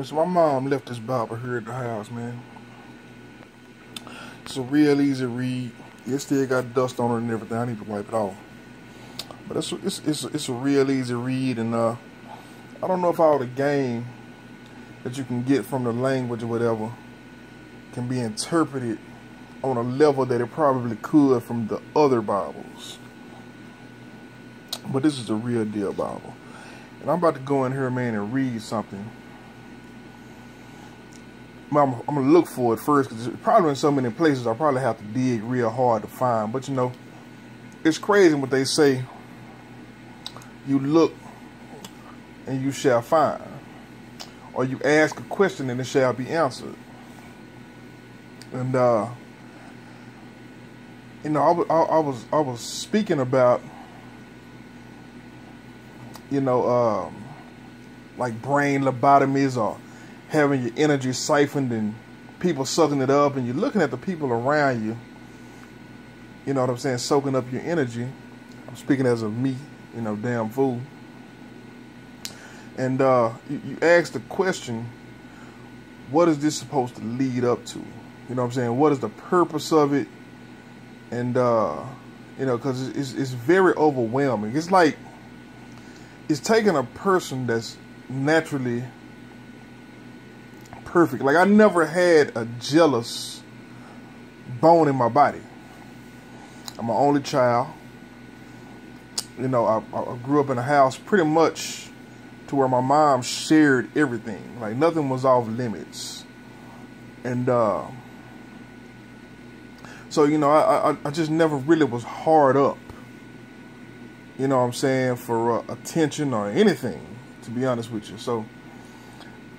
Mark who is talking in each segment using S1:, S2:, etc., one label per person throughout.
S1: So my mom left this Bible here at the house, man. It's a real easy read. It still got dust on it and everything. I need to wipe it off. But it's a real easy read, and I don't know if all the game that you can get from the language or whatever can be interpreted on a level that it probably could from the other Bibles. But this is a real deal Bible. And I'm about to go in here, man, and read something. I'm going to look for it first, because it's probably in so many places I probably have to dig real hard to find. But, you know, it's crazy what they say. You look and you shall find. Or you ask a question and it shall be answered. And, you know, I was speaking about, you know, like brain lobotomies, or having your energy siphoned and people sucking it up, and you're looking at the people around you, you know what I'm saying, soaking up your energy. I'm speaking as of me, you know, damn fool. And you ask the question, what is this supposed to lead up to? You know what I'm saying? What is the purpose of it? And, you know, because it's very overwhelming. It's like, it's taking a person that's naturally perfect. Like, I never had a jealous bone in my body. I'm an only child. You know, I grew up in a house pretty much to where my mom shared everything. Like, nothing was off limits. And so, you know, I just never really was hard up, you know what I'm saying, for attention or anything, to be honest with you. So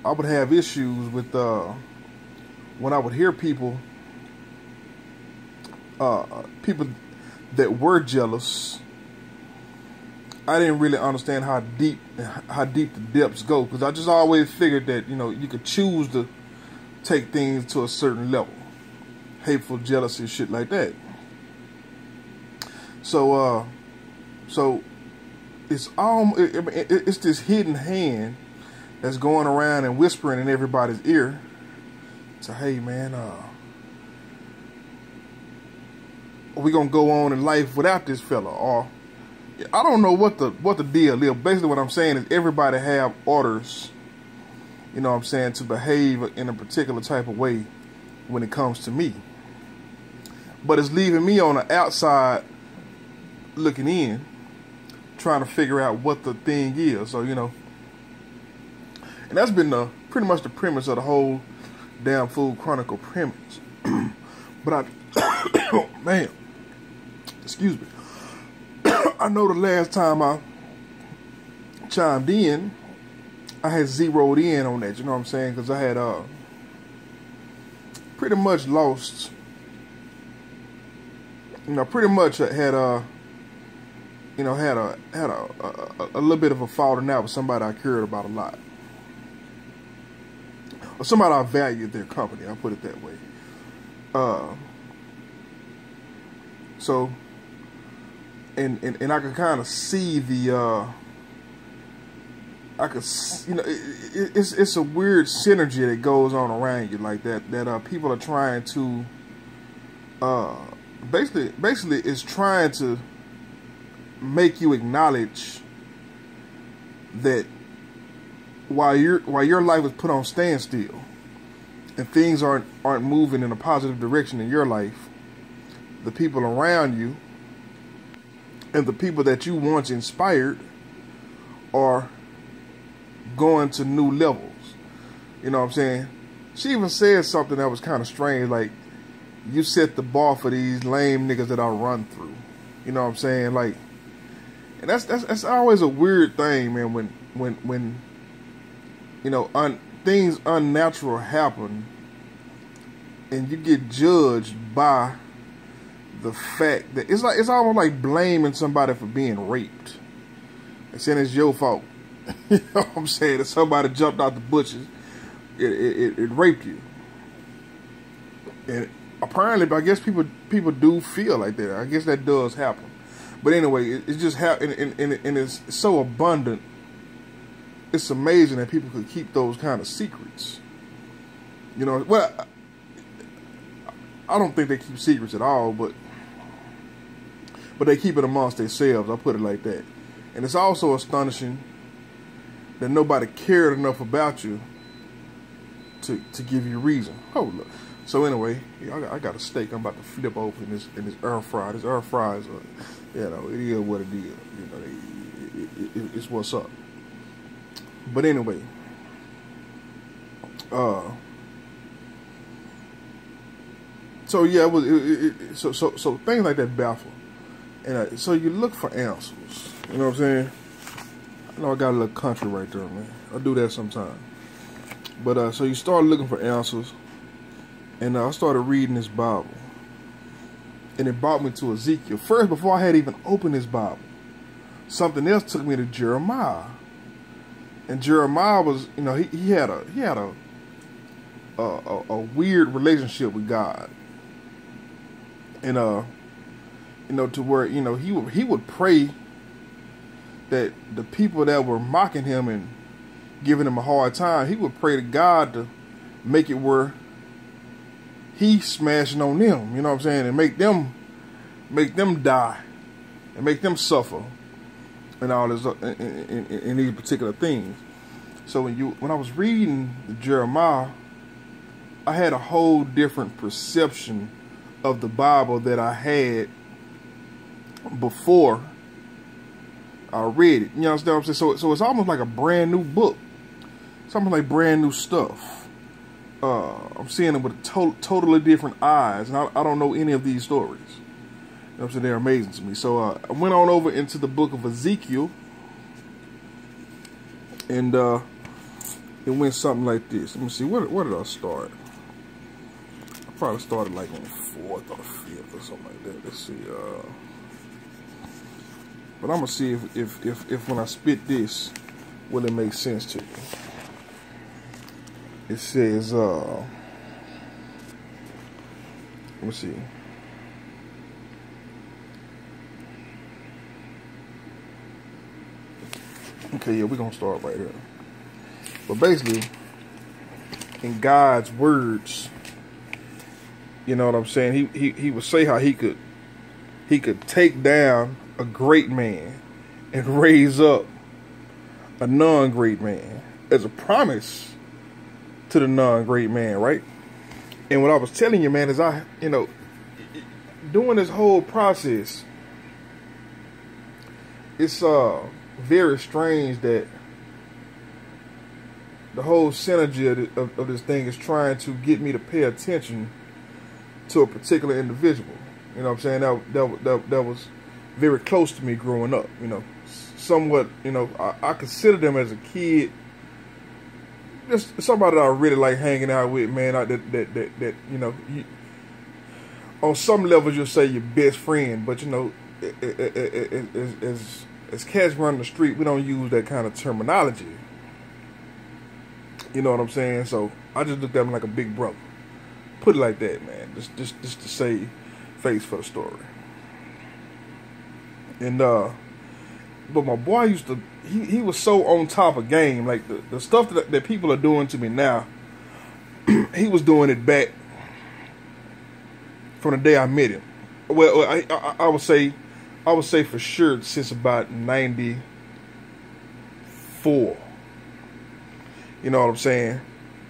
S1: I would have issues with when I would hear people that were jealous. I didn't really understand how deep the depths go, because I just always figured that, you know, you could choose to take things to a certain level, hateful jealousy, shit like that. So so it's this hidden hand that's going around and whispering in everybody's ear. So, hey, man, we gonna go on in life without this fella, or I don't know what the deal is. Basically, what I'm saying is everybody have orders, you know what I'm saying, to behave in a particular type of way when it comes to me. But it's leaving me on the outside looking in, trying to figure out what the thing is. So, you know, and that's been pretty much the premise of the whole Damn Fool Chronicle premise. But man, excuse me. I know the last time I chimed in, I had zeroed in on that, you know what I'm saying? Because I had pretty much lost, you know, pretty much had you know, had a little bit of a falling out with somebody I cared about a lot, or somebody I valued their company. I'll put it that way. So, and I could kind of see the you know, it's a weird synergy that goes on around you like that. That people are trying to basically is trying to make you acknowledge that while your life is put on standstill and things aren't moving in a positive direction in your life, the people around you and the people that you once inspired are going to new levels. You know what I'm saying? She even said something that was kind of strange, like, you set the bar for these lame niggas that I run through. You know what I'm saying? Like, and that's always a weird thing, man, when you know, things unnatural happen and you get judged by the fact that it's almost like blaming somebody for being raped and saying it's your fault. You know what I'm saying? That somebody jumped out the bushes, it raped you. And apparently, I guess people do feel like that. I guess that does happen. But anyway, it's just and it's so abundant it's amazing that people could keep those kind of secrets. You know, well, I don't think they keep secrets at all, but they keep it amongst themselves. I'll put it like that. And it's also astonishing that nobody cared enough about you to give you reason. Oh, look. So anyway, I got a steak I'm about to flip over in this air fryer. This air fryer is, you know, it is what it is. You know, it's what's up. But anyway, so yeah, so things like that baffle, and so you look for answers. You know what I'm saying? I know I got a little country right there, man. I do that sometimes. But so you start looking for answers, and I started reading this Bible, and it brought me to Ezekiel. First, before I had even opened this Bible, something else took me to Jeremiah. And Jeremiah was, you know, he had a weird relationship with God, and you know, to where, you know, he would pray that the people that were mocking him and giving him a hard time, he would pray to God to make it where he smashing on them, you know what I'm saying, and make them die and make them suffer and all this in these particular things. So when I was reading Jeremiah, I had a whole different perception of the Bible that I had before I read it. You know what I'm saying? So it's almost like a brand new book. Something like brand new stuff. I'm seeing it with totally different eyes, and I don't know any of these stories. You know what I'm saying? They're amazing to me. So I went on over into the book of Ezekiel, and it went something like this. Let me see, where did I start? I probably started like on the 4th or 5th or something like that. Let's see. But I'm gonna see if when I spit this, will it make sense to you? It says, let me see. Okay, yeah, we're gonna start right here. But basically, in God's words, you know what I'm saying? He would say how he could take down a great man and raise up a non-great man as a promise to the non-great man, right? And what I was telling you, man, is you know, doing this whole process, it's very strange that the whole synergy of this thing is trying to get me to pay attention to a particular individual. You know what I'm saying? That was very close to me growing up. You know, somewhat. You know, I consider them as a kid just somebody that I really like hanging out with, man. That you know, on some levels you'll say your best friend, but you know, as cats run the street, we don't use that kind of terminology. You know what I'm saying? So I just looked at him like a big brother. Put it like that, man. Just to save face for the story. And but my boy used to, he was so on top of game. Like the stuff that people are doing to me now, he was doing it back from the day I met him. Well, I would say for sure since about 94. You know what I'm saying?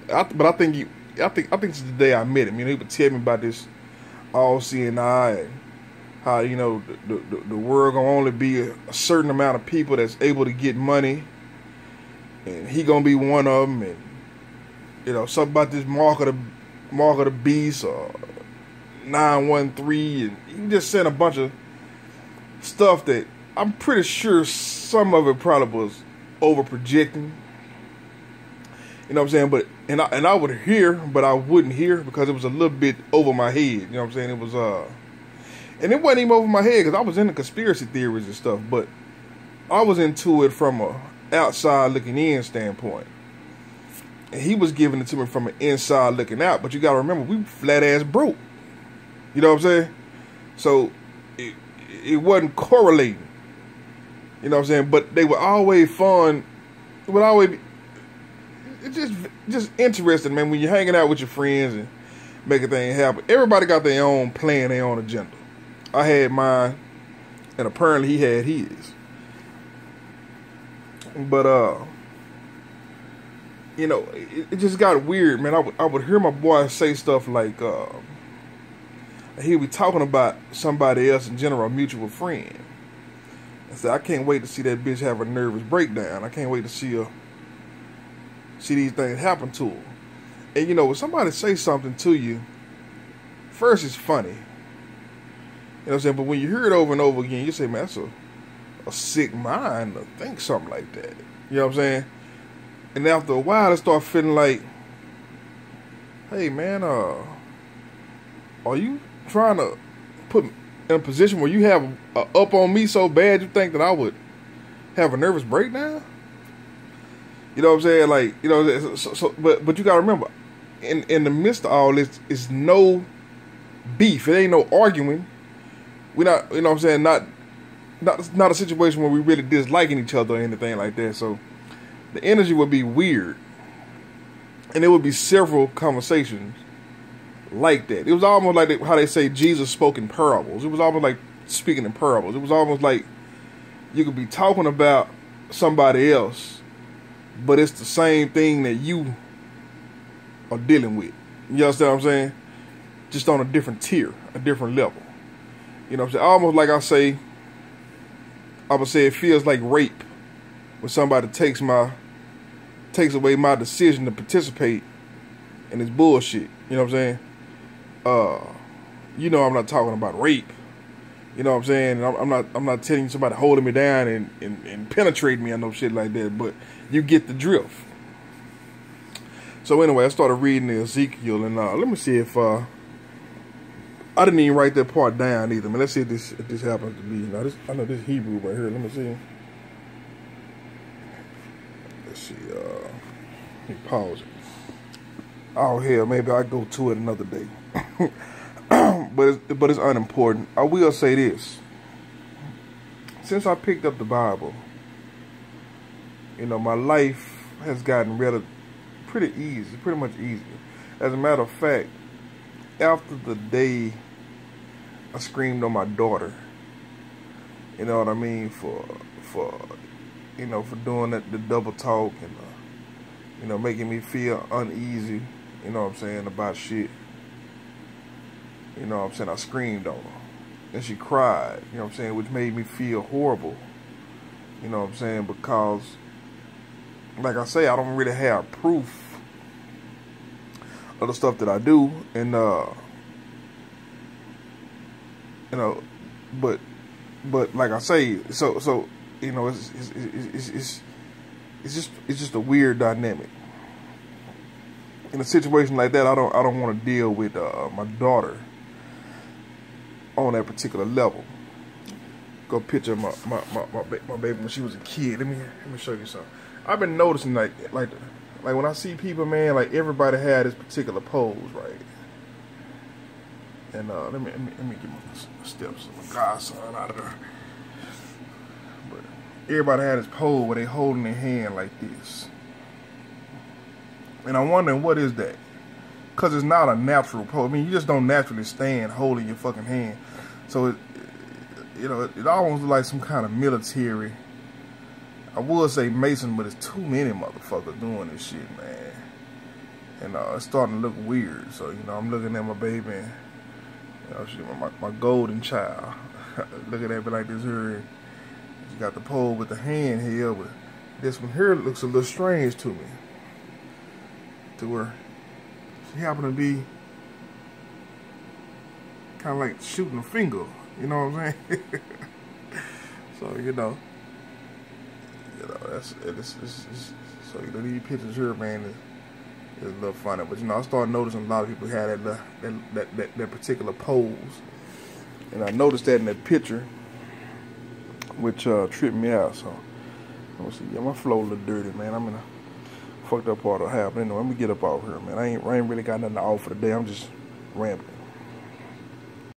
S1: But I think since the day I met him, you know, he would tell me about this all-seeing eye, and how, you know, the world gonna only be a certain amount of people that's able to get money, and he gonna be one of them, and you know, something about this mark of the beast or 913, and he just said a bunch of stuff that I'm pretty sure some of it probably was over projecting. You know what I'm saying? But and I would hear, but I wouldn't hear because it was a little bit over my head. You know what I'm saying? It was and it wasn't even over my head because I was into conspiracy theories and stuff, but I was into it from a outside looking in standpoint. And he was giving it to me from an inside looking out. But you gotta remember, we flat ass broke. You know what I'm saying? So it wasn't correlating. You know what I'm saying? But they were always fun would always be, it's just interesting, man, when you're hanging out with your friends and making things happen. Everybody got their own plan, their own agenda. I had mine, and apparently he had his. But you know, it just got weird, man. I would hear my boy say stuff like he'd be talking about somebody else in general, a mutual friend. I said, I can't wait to see that bitch have a nervous breakdown. I can't wait to see these things happen to her. And you know, when somebody say something to you, first it's funny. You know what I'm saying? But when you hear it over and over again, you say, man, that's a sick mind to think something like that. You know what I'm saying? And after a while, I start feeling like, hey man, are you trying to put me in a position where you have a up on me so bad you think that I would have a nervous breakdown? You know what I'm saying? Like, you know, but you gotta remember, in the midst of all this, it's no beef. It ain't no arguing. We're not, you know what I'm saying, not a situation where we really disliking each other or anything like that. So the energy would be weird. And there would be several conversations like that. It was almost like how they say Jesus spoke in parables. It was almost like speaking in parables. It was almost like you could be talking about somebody else, but it's the same thing that you are dealing with. You understand what I'm saying? Just on a different tier, a different level. You know what I'm saying? Almost like I would say it feels like rape when somebody takes away my decision to participate in this bullshit. You know what I'm saying? You know I'm not talking about rape. You know what I'm saying? I'm not telling somebody holding me down and penetrating me or no shit like that, but you get the drift. So anyway, I started reading Ezekiel, and let me see if I didn't even write that part down either. Man, let's see if this happens to be. Now I know this Hebrew right here. Let me see. Let's see. Let me pause it. Oh hell, maybe I'll go to it another day. but it's unimportant. I will say this. Since I picked up the Bible, you know, my life has gotten pretty easy, pretty much easy. As a matter of fact, after the day I screamed on my daughter, you know what I mean, for you know, for doing the double talk and you know, making me feel uneasy, you know what I'm saying, about shit. You know what I'm saying? I screamed on her. And she cried, you know what I'm saying, which made me feel horrible. You know what I'm saying? Because, like I say, I don't really have proof of the stuff that I do. And, you know, but like I say, so you know, it's just a weird dynamic. In a situation like that, I don't want to deal with my daughter on that particular level. Go picture my baby when she was a kid. Let me show you something. I've been noticing like when I see people, man, like everybody had this particular pose, right? And let me get my steps of my godson out of there. But everybody had this pose where they holding their hand like this. And I'm wondering, what is that? Because it's not a natural pose. I mean, you just don't naturally stand holding your fucking hand. So, you know, it almost looks like some kind of military. I would say Mason, but it's too many motherfuckers doing this shit, man. And it's starting to look weird. So, you know, I'm looking at my baby, and, you know, she, my golden child. Looking at me like this here. She got the pole with the hand here, but this one here looks a little strange to me. To where she happened to be kind of like shooting a finger, you know what I'm saying? So, you know, it's so, you know, these pictures here, man, is a little funny. But, you know, I started noticing a lot of people had that particular pose. And I noticed that in that picture, which tripped me out. So, let me see. Yeah, my flow a little dirty, man. I'm in a fucked up part of half. Anyway, let me get up off here, man. I ain't really got nothing to offer today. I'm just rambling.